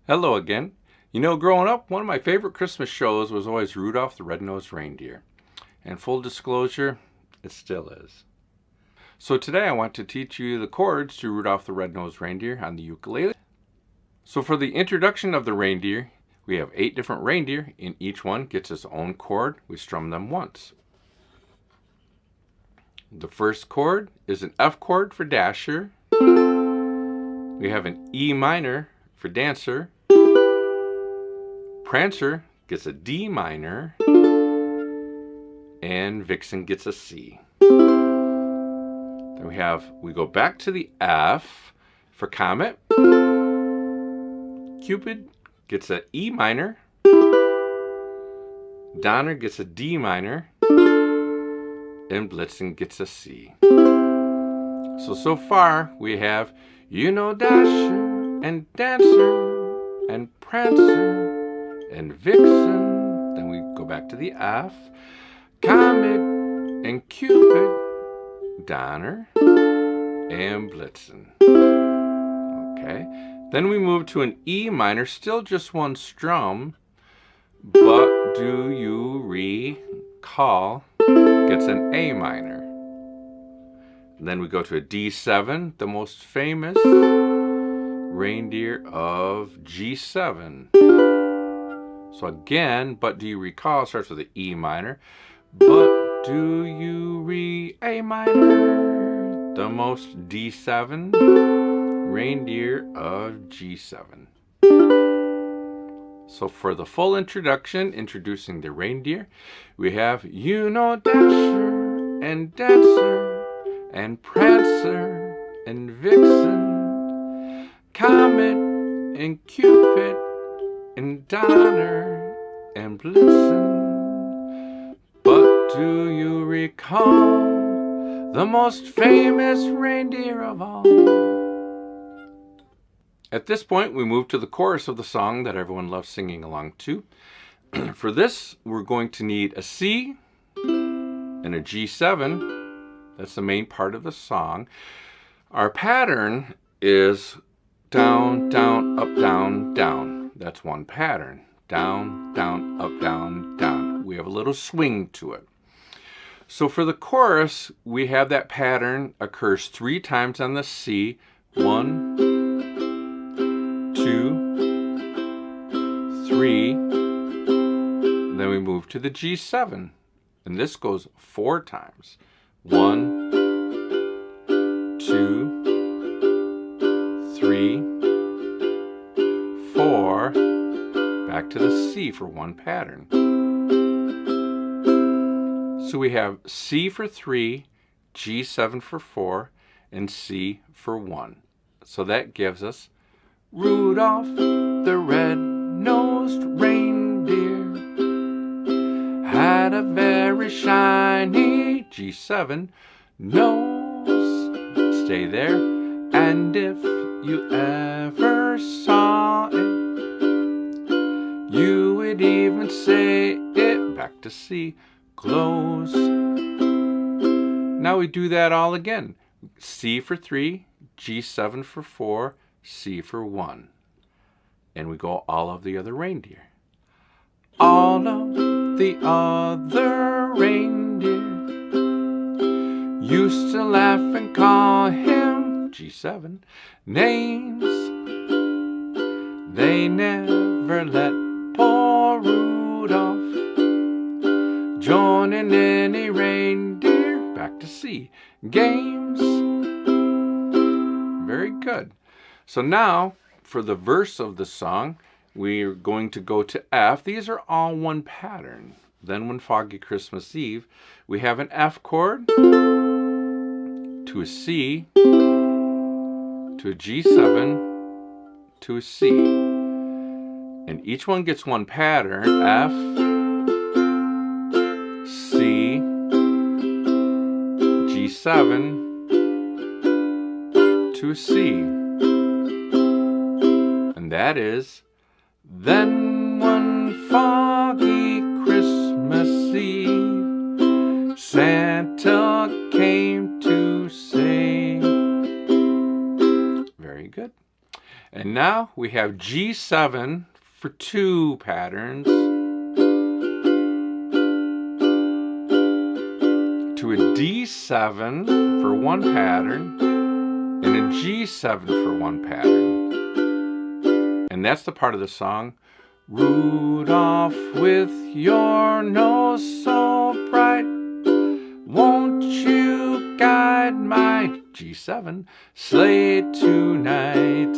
Hello again. You know, growing up, one of my favorite Christmas shows was always Rudolph the Red-Nosed Reindeer. And full disclosure, it still is. So today I want to teach you the chords to Rudolph the Red-Nosed Reindeer on the ukulele. So for the introduction of the reindeer, we have 8 different reindeer, and each one gets its own chord. We strum them once. The first chord is an F chord for Dasher. We have an E minor for Dancer. Prancer gets a D minor, and Vixen gets a C. Then we go back to the F for Comet. Cupid gets a E minor. Donner gets a D minor, and Blitzen gets a C. So far we have Dasher and Dancer and Prancer and Vixen. Then we go back to the F, Comet and Cupid, Donner and Blitzen. Okay, then we move to an E minor, still just one strum, but do you recall gets an A minor. And then we go to a D7, the most famous reindeer of G7. So again, but do you recall starts with an E minor. But do you A minor, the most D7 reindeer of G7. So for the full introduction, introducing the reindeer, we have Dasher and Dancer and Prancer and Vixen, Comet and Cupid and Donner and Blitzen. But do you recall the most famous reindeer of all? At this point, we move to the chorus of the song that everyone loves singing along to. For this, we're going to need a C and a G7. That's the main part of the song. Our pattern is down, down, up, down, down. That's one pattern. Down, down, up, down, down. We have a little swing to it. So for the chorus, we have that pattern occurs 3 times on the C. 1, 2, 3. And then we move to the G7. And this goes 4 times. 1, 2, 3, 4. Back to the C for one pattern. So we have C for 3, G7 for 4, and C for 1. So that gives us Rudolph the red-nosed reindeer had a very shiny G7 nose. Stay there, and if you ever saw it, you would even say it back to C, close. Now we do that all again. C for 3, G7 for 4, C for 1. And we go all of the other reindeer. All of the other reindeer used to laugh and call him G7 names. They never let poor Rudolph join in any reindeer back to C games. Very good. So now for the verse of the song, we're going to go to F. These are all one pattern. Then when Foggy Christmas Eve, we have an F chord to a C, to a G7, to a C. And each one gets one pattern. F, C, G7, to a C. And that is, then one foggy Christmas Eve, Santa came to say. Very good. And now we have G7 for 2 patterns, to a D7 for 1 pattern, and a G7 for 1 pattern. And that's the part of the song, Rudolph, with your nose so bright, won't you guide my G7 sleigh tonight?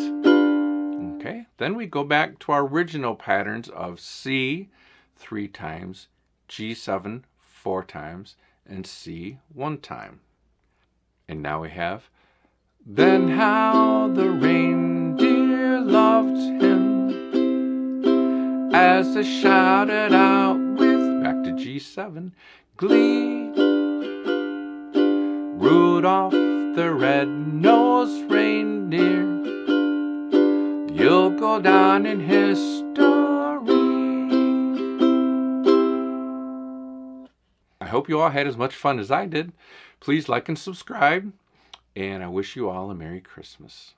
Okay, then we go back to our original patterns of C 3 times, G7 4 times, and C 1 time. And now we have, then how the reindeer loved him as they shouted out with, back to G7, glee, Rudolph the red-nosed reindeer, you'll go down in history. I hope you all had as much fun as I did. Please like and subscribe, and I wish you all a Merry Christmas.